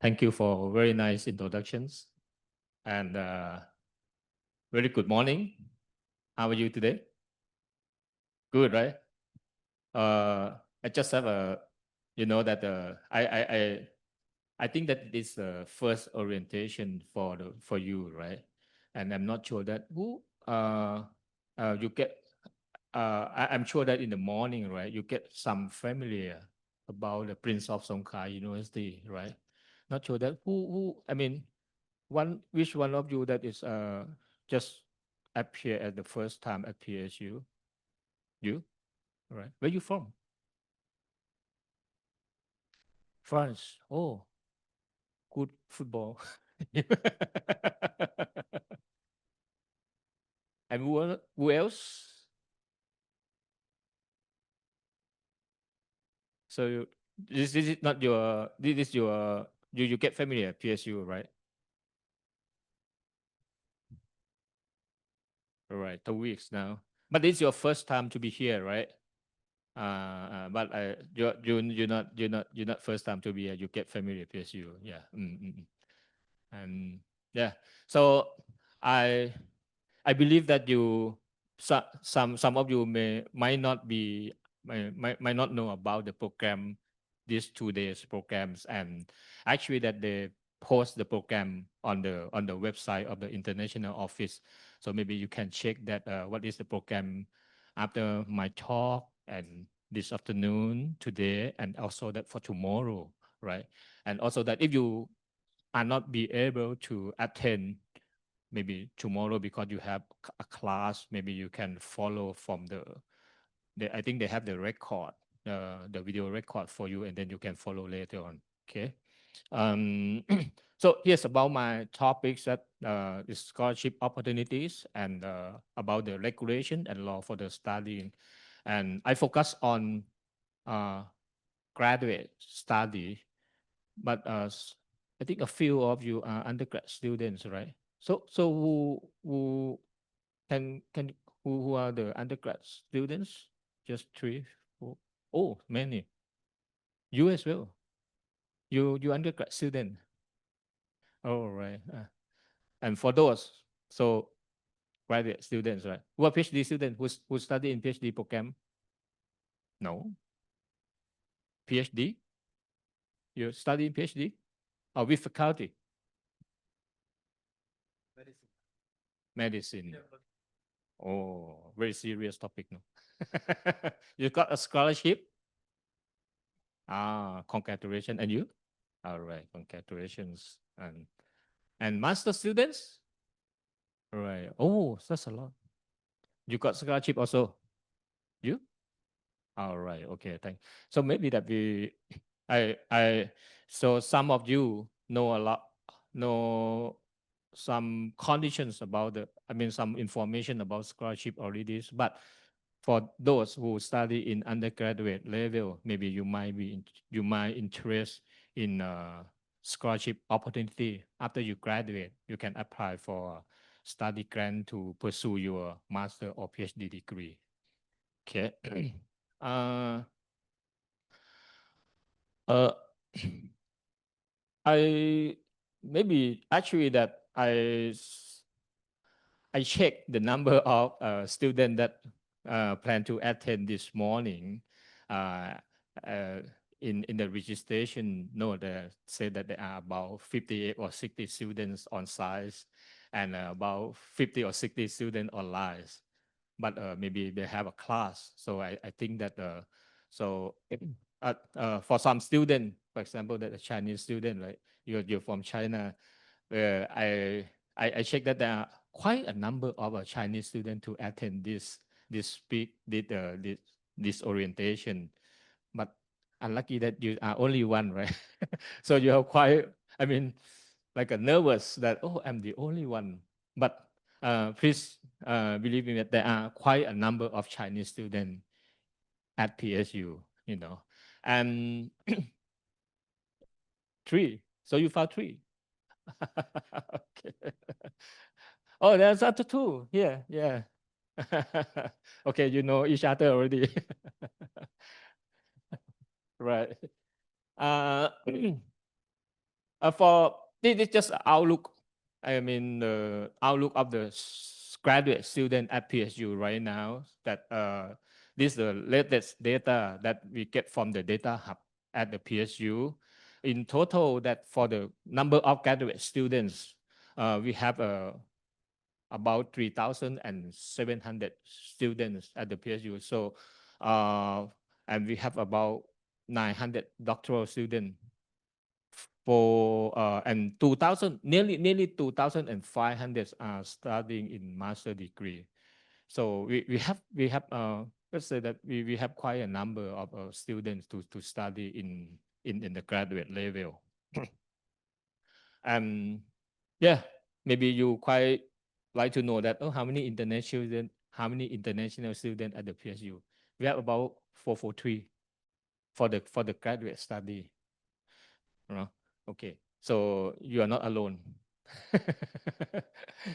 Thank you for very nice introductions and very good morning. How are you today? Good, right? I just have a, that I think that this first orientation for you, right? And I'm not sure that who you get. I'm sure that in the morning, right, you get some familiar about the Prince of Songkla University, right? Not sure that who I mean, which one of you that is just appear at the first time at PSU? You, right? Where you from? France. Oh, good football. And who else? So this is not your this is your you get familiar at PSU, right? All right, 2 weeks now. But this is your first time to be here, right? But you're not first time to be here. You get familiar with PSU, yeah. And yeah, so I I believe that some of you might not be might not know about the program, these 2 days programs, and actually that they post the program on the website of the international office. So maybe you can check that what is the program after my talk and this afternoon today, and also that for tomorrow, right? And also that if you are not be able to attend maybe tomorrow because you have a class, maybe you can follow from I think they have the record, the video record for you, and then you can follow later on. Okay. um, so here's about my topics that is scholarship opportunities and about the regulation and law for the studying, and I focus on uh, graduate study, but I think a few of you are undergrad students, right? So who can who are the undergrad students? Just three, four. Oh, many. You as well. You undergrad student. Oh, right. And for those, so graduate students, right? Who are PhD students who study in PhD program? No. PhD? You study in PhD? Or with faculty? Medicine. Oh, very serious topic, no? You got a scholarship? Ah, congratulations. And you? All right, congratulations. And master students? All right. Oh, that's a lot. You got scholarship also? You? All right. Okay. Thank. So maybe that I, so some of you know a lot, know some conditions about some information about scholarship already. But for those who study in undergraduate level, maybe you might interest in scholarship opportunity after you graduate. You can apply for study grant to pursue your master or PhD degree. Okay. uh, uh, I maybe actually that I checked the number of students that plan to attend this morning. Uh, uh, in the registration note, say that there are about 58 or 60 students on site and about 50 or 60 students online. But maybe they have a class. So I think that so for some student, for example, that a Chinese student, right? You're from China. I checked that there are quite a number of Chinese students to attend this orientation, but unlucky that you are only one, right? So you have quite, I mean, like a nervous that, oh, I'm the only one. But please believe me that there are quite a number of Chinese students at PSU, and three. So you found three. Okay. Oh, there's other two. Yeah, yeah. Okay, you know each other already. Right. Uh, For this is just outlook. I mean, the outlook of the graduate student at PSU right now. That this is the latest data that we get from the data hub at the PSU. In total, that for the number of graduate students, we have about 3,700 students at the PSU. So, and we have about 900 doctoral students for and 2,000 nearly 2,500 are studying in master degree. So we have let's say that we have quite a number of students to study in the graduate level. And yeah, maybe you quite like to know that how many international students at the PSU. We have about 443 for the graduate study. Okay, so you are not alone.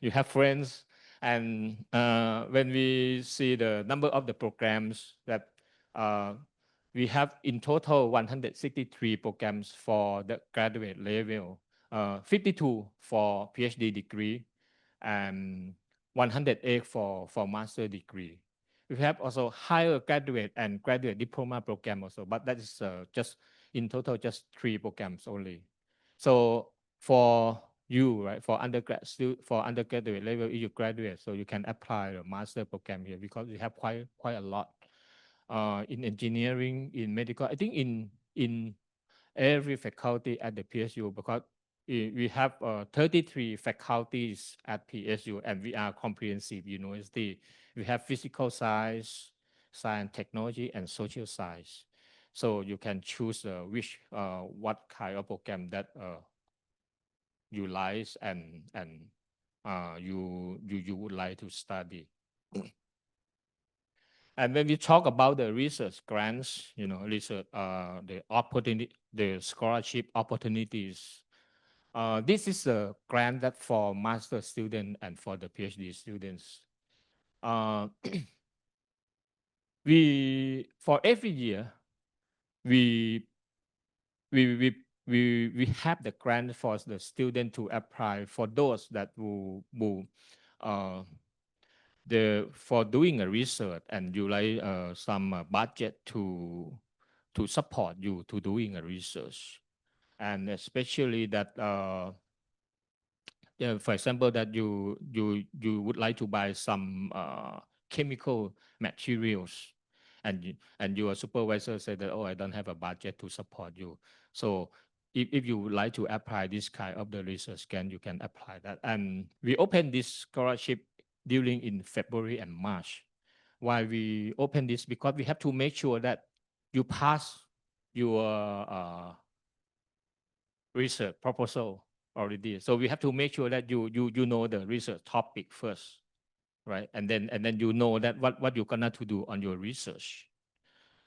You have friends, and when we see the number of the programs that uh, we have in total 163 programs for the graduate level, 52 for PhD degree, and 108 for master degree. We have also higher graduate and graduate diploma program also, but that is just in total just 3 programs only. So for you, right, for undergraduate level, if you graduate, so you can apply the master program here because we have quite a lot in engineering, in medical. I think in every faculty at the PSU because we have 33 faculties at PSU and we are comprehensive university. We have physical science, science, technology, and social science. So you can choose which what kind of program that you like and you would like to study. And when we talk about the research grants, research the opportunity, the scholarship opportunities. This is a grant that for master student and for the PhD students. Uh, we for every year we we we we have the grant for the student to apply for those that will uh, the for doing a research and you like some budget to support you to doing a research, and especially that yeah, for example that you would like to buy some chemical materials, and your supervisor said that, oh, I don't have a budget to support you. So if you would like to apply this kind of the research grant, you can apply that. And we opened this scholarship during in February and March. Why we open this? Because we have to make sure that you pass your research proposal already. So we have to make sure that you know the research topic first, right? And then you know that what you're gonna to do on your research.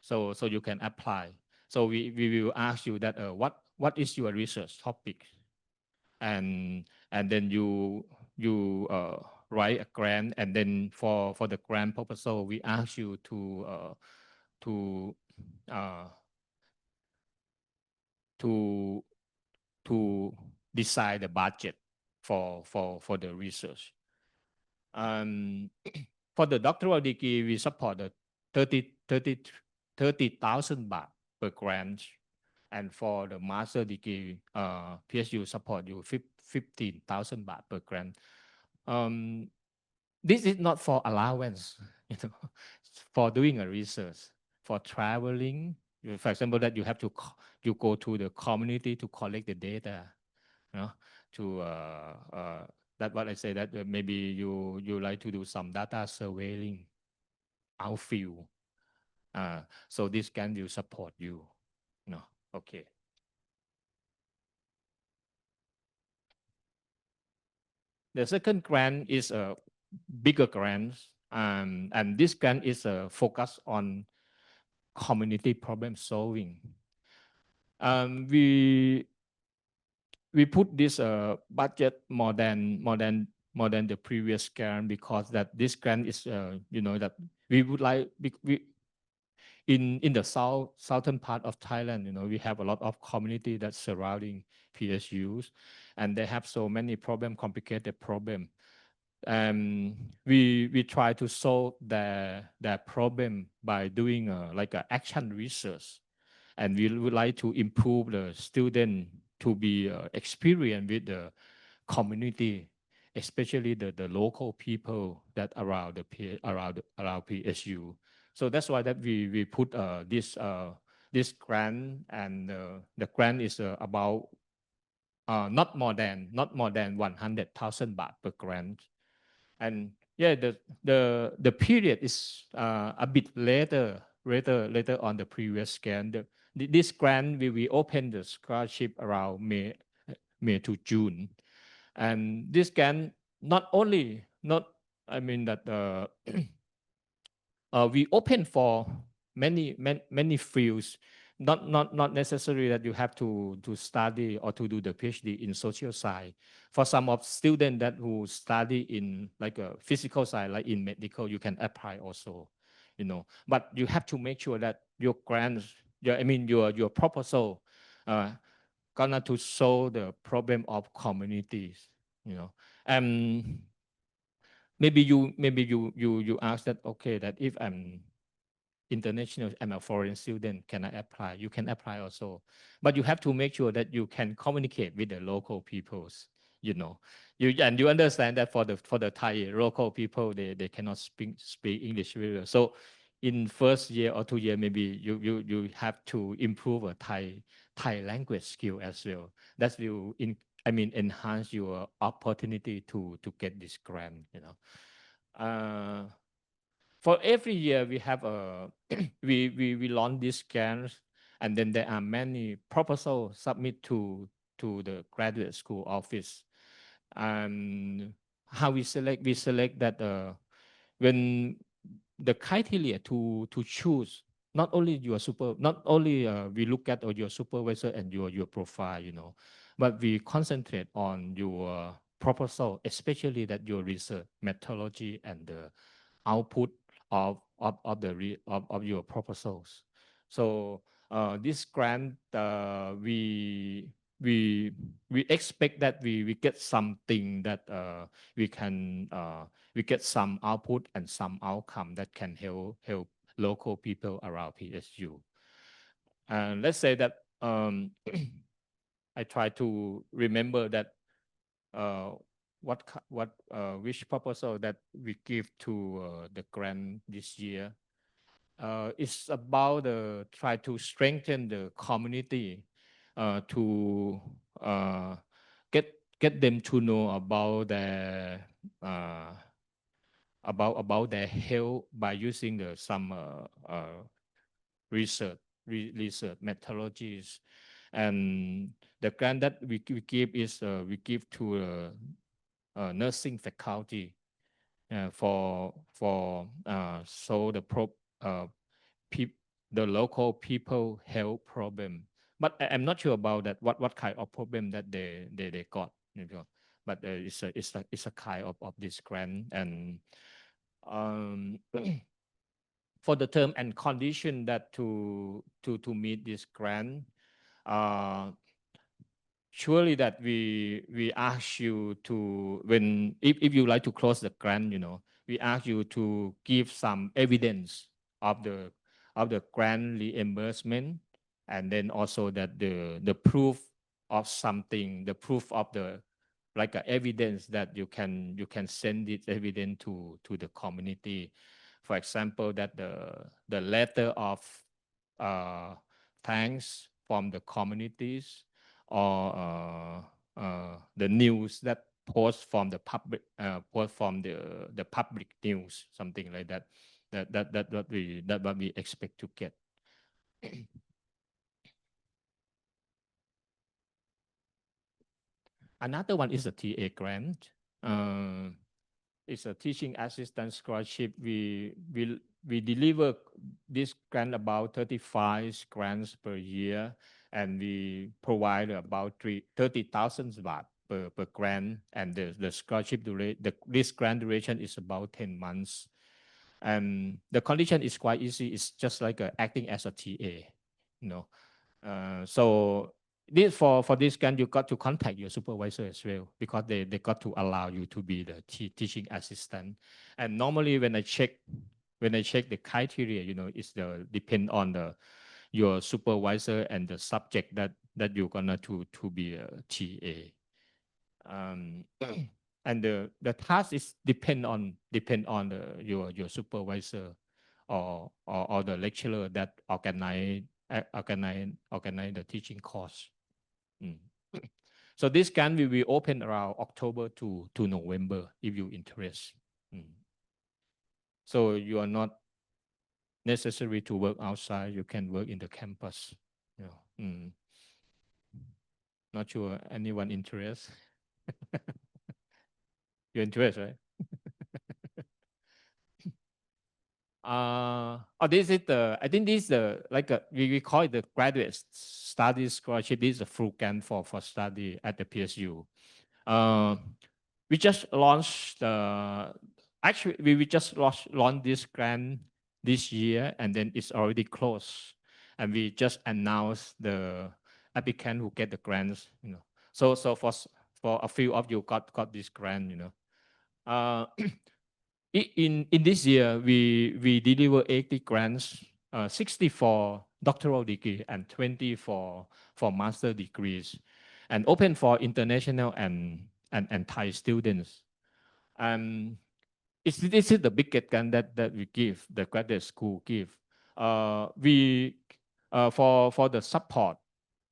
So you can apply. So we will ask you that what is your research topic, and then you write a grant, and then for the grant proposal we ask you to uh, to to decide the budget for the research. For the doctoral degree, we support the 30,000 baht per grant. And for the master degree, PSU support you 15,000 baht per grant. This is not for allowance, for doing a research, for traveling. For example, that you have to you go to the community to collect the data, to that what I say that maybe you like to do some data surveying outfield. So this can will support you. No, okay. The second grant is a bigger grant, and this grant is a focus on community problem solving. We put this budget more than the previous grant because that this grant is that we would like in the southern part of Thailand, we have a lot of community that's surrounding PSUs, and they have so many complicated problem. We try to solve their problem by doing like a action research, and we would like to improve the student to be experienced with the community, especially the local people that around PSU. So that's why that we put this grant, and the grant is about not more than 100,000 baht per grant. And yeah, the period is a bit later on the previous grant. This grant we opened the scholarship around May to June, and this grant not I mean that we open for many fields, not necessarily that you have to study or to do the PhD in social science. For some of students that who study in like a physical side, like in medical, you can apply also, but you have to make sure that your grants, your proposal gonna to solve the problem of communities, and maybe you ask that, okay, that if I'm international, I'm a foreign student, can I apply? You can apply also, but you have to make sure that you can communicate with the local peoples. And you understand that for the Thai local people, they cannot speak English very well. So in first year or 2 year, maybe you have to improve a Thai language skill as well. That will enhance your opportunity to get this grant. For every year we have a we launch these grants, and then there are many proposals submit to the graduate school office. And how we select that when the criteria to choose, not only we look at your supervisor and your profile, but we concentrate on your proposal, especially that your research methodology and the output of your proposals. So this grant, we expect that we get something that we get some output and some outcome that can help local people around PSU. And let's say that I try to remember that uh, which proposal that we give to the grant this year. It's about try to strengthen the community, to get them to know uh, about their health by using some research research methodologies. And the grant that we give is we give to nursing faculty, for so uh, the local people health problem. But I'm not sure about that, what kind of problem that they got, but it's a kind of this grant. And for the term and condition that to meet this grant, uh, surely that we ask you to, when if you like to close the grant, we ask you to give some evidence of the grant reimbursement, and then also that the proof of something, the proof of the like a evidence that you can send this evidence to the community. For example, that the letter of thanks from the communities, or the news that post from the public news, something like that. That what we expect to get. Another one is a TA grant. It's a teaching assistant scholarship. We deliver this grant about 35 grants per year, and we provide about 30,000 baht per grant, and the scholarship this grant duration is about 10 months. And the condition is quite easy. It's just like acting as a TA, you know. So this for this grant, you got to contact your supervisor as well, because they got to allow you to be the teaching assistant. And normally when I check the criteria, it's the depend on the your supervisor and the subject that you're gonna to be a TA. Um, and the task is depend on your supervisor or the lecturer that organize the teaching course. Mm. So this can will be open around October to November if you interest. Mm. So you are not necessary to work outside. You can work in the campus. Mm. Not sure anyone interest. You interest, right? This is I think this is like we call it the graduate study scholarship. This is a full grant for study at the PSU. Uh, we just launched actually we just launched this grant this year, and then it's already closed, and we just announced the applicant who get the grants. So for a few of you got this grant. Uh, in this year, we deliver 80 grants, 60 for doctoral degree and 20 for master degrees, and open for international and Thai students. And this is the biggest grant that we give, the graduate school give. We for the support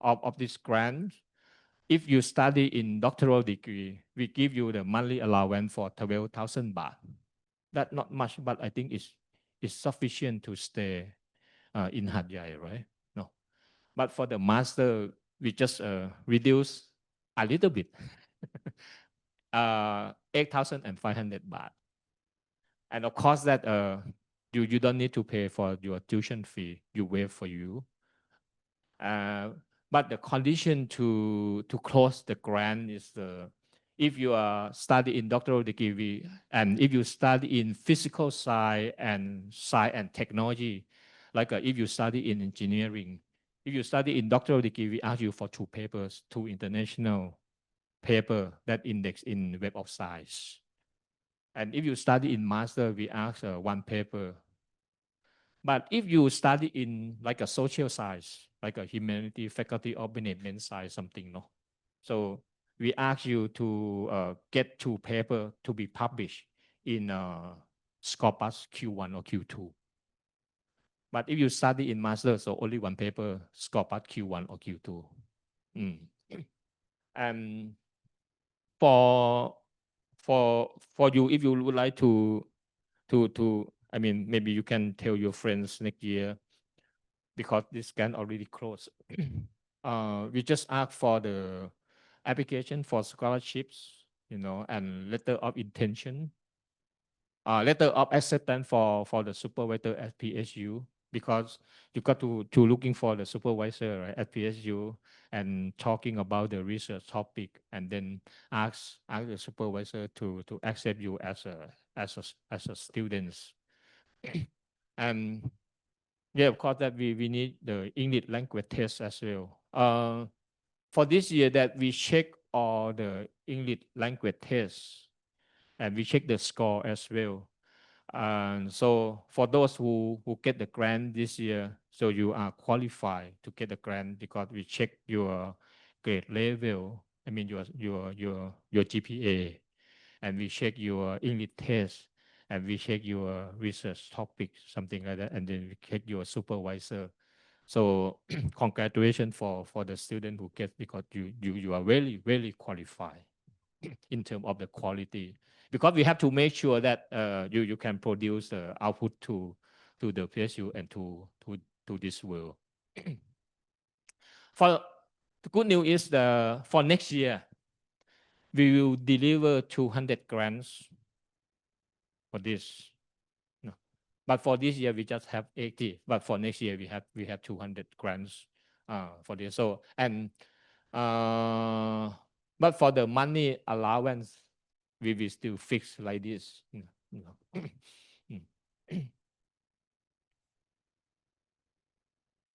of this grant, if you study in doctoral degree, we give you the monthly allowance for 12,000 baht. That not much, but I think it's sufficient to stay in Hat Yai, right? No, but for the master, we just reduce a little bit, 8,500 baht, and of course that you don't need to pay for your tuition fee. You waive for you. Uh, but the condition to close the grant is if you are study in doctoral degree and if you study in physical science and technology, like if you study in engineering, if you study in doctoral degree, we ask you for 2 papers, 2 international paper that index in Web of Science. And if you study in master, we ask 1 paper. But if you study in like a social science, like a humanity, faculty of management science, something, no. So we ask you to get 2 paper to be published in Scopus Q1 or Q2. But if you study in master, so only 1 paper, Scopus Q1 or Q2. Mm. And for for you, if you would like I mean, maybe you can tell your friends next year, because this can already closed. We just ask for the application for scholarships, and letter of intention, letter of acceptance for the supervisor at PSU, because you got to looking for the supervisor, right, at PSU, and talking about the research topic, and then ask the supervisor to accept you as a student. And yeah, of course that we need the English language test as well. For this year that we check all the English language tests, and we check the score as well. And so for those who get the grant this year, so you are qualified to get the grant, because we check your grade level. I mean your GPA, and we check your English test, and we check your research topic, something like that, and then we check your supervisor. So congratulations for the student who get, because you are really really qualified in terms of the quality, because we have to make sure that you can produce the output to the PSU and to this world. For the good news is for next year we will deliver 200 grants for this. No. But for this year we just have 80. But for next year we have 200 grants for this. So but for the money allowance, we will still fix like this. Mm.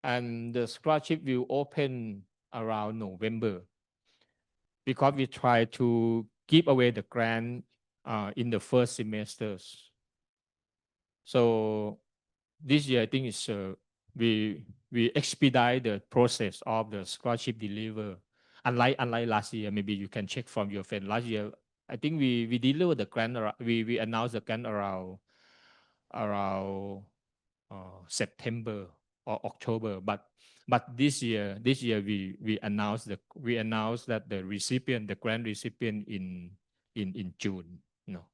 And the scholarship will open around November because we try to give away the grant in the first semesters. So this year, I think it's we expedite the process of the scholarship deliver. Unlike last year, maybe you can check from your friend. Last year, I think we deliver the grant we announced the grant around September or October. But this year we announced that the grant recipient in June. You know,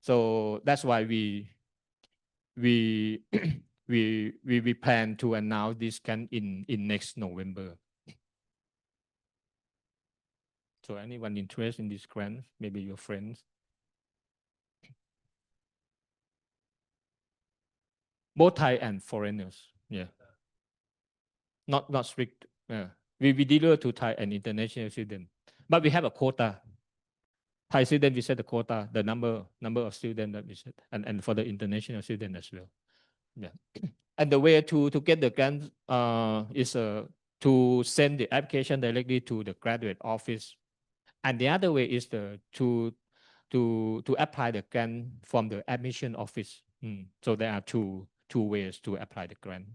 so that's why we we plan to announce this grant in next November. So anyone interested in this grant, maybe your friends, both Thai and foreigners. Yeah, not strict. Yeah, we deliver to Thai and international students, but we have a quota. Thai student we set the quota, the number of students that we set, and for the international student as well. Yeah, and the way to get the grant is to send the application directly to the graduate office, and the other way is to apply the grant from the admission office. So there are two ways to apply the grant.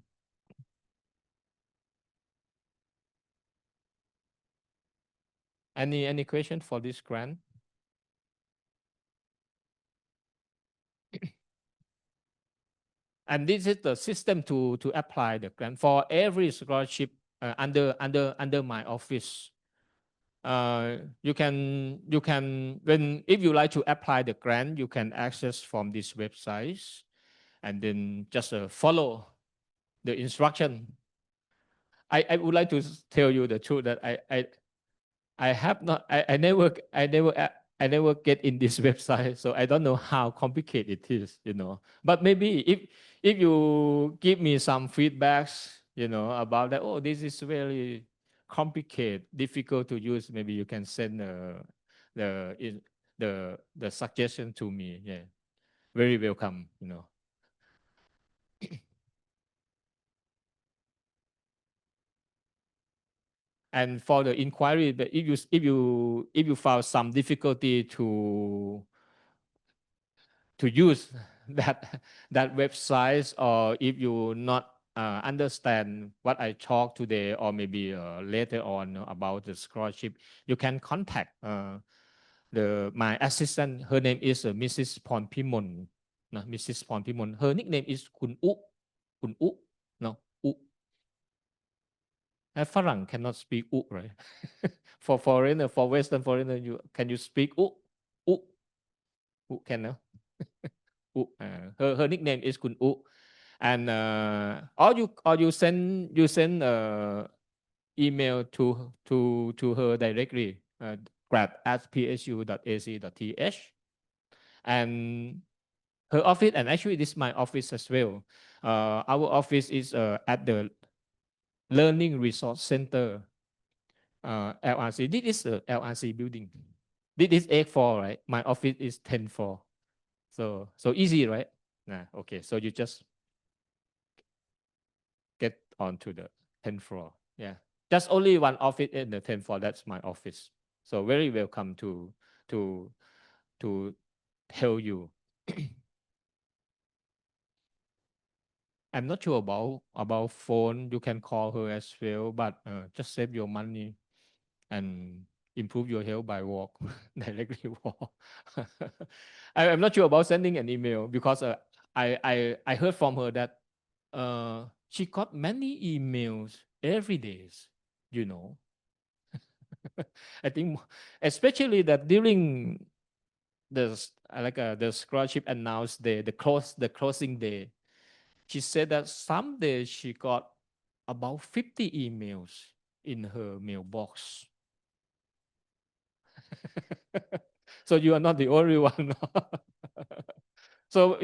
Any question for this grant? And this is the system to apply the grant for every scholarship under my office. You can when if you like to apply the grant, you can access from this website, and then just follow the instruction. I would like to tell you the truth that I have not I never get in this website, so I don't know how complicated it is, But maybe if you give me some feedbacks, about that, oh, this is very complicated, difficult to use, maybe you can send the the suggestion to me. Yeah, very welcome. And for the inquiry, but if you found some difficulty to use that website, or if you not understand what I talked today, or maybe later on about the scholarship, you can contact my assistant. Her name is Mrs. Ponpimon. No, Mrs. Ponpimon. Her nickname is Kun U. Kun U. No, U. Farang cannot speak U, right? For foreigner, for Western foreigner, can you speak U? U. U can, no? U. Her nickname is Kun U, and or you send email to her directly, grad@psu.ac.th, and her office, and actually this is my office as well. Our office is at the Learning Resource Center, LRC. This is the LRC building. This is 8th floor, right? My office is 10th floor. So easy, right? Okay, so you just get onto the 10th floor. Yeah, just only one office in the 10th floor. That's my office. So very welcome to tell you. I'm not sure about phone. You can call her as well, but just save your money and improve your health by walk, directly walk. I'm not sure about sending an email, because I heard from her that she got many emails every day, you know. I think especially that during the scholarship announced day, the closing day, she said that some days she got about 50 emails in her mailbox. So you are not the only one. So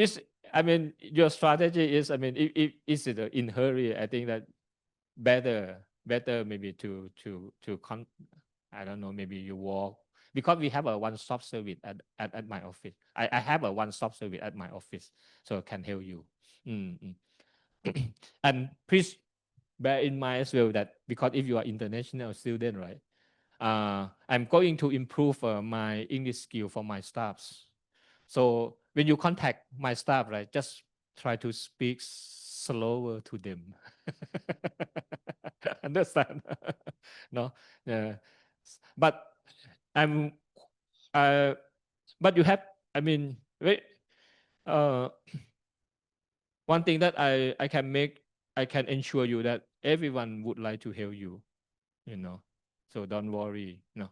your strategy is, if is it in hurry, I think that better maybe I don't know, maybe you walk because we have a one-stop service at my office. I have a one-stop service at my office, so can help you. Mm, and please bear in mind as well that because if you are international student, right? I'm going to improve my English skill for my staffs. So when you contact my staff, right, just try to speak slower to them. Understand? No, yeah. But I'm, uh, but you have, I mean, wait, uh, one thing that I can ensure you that everyone would like to help you, you know. So don't worry, no.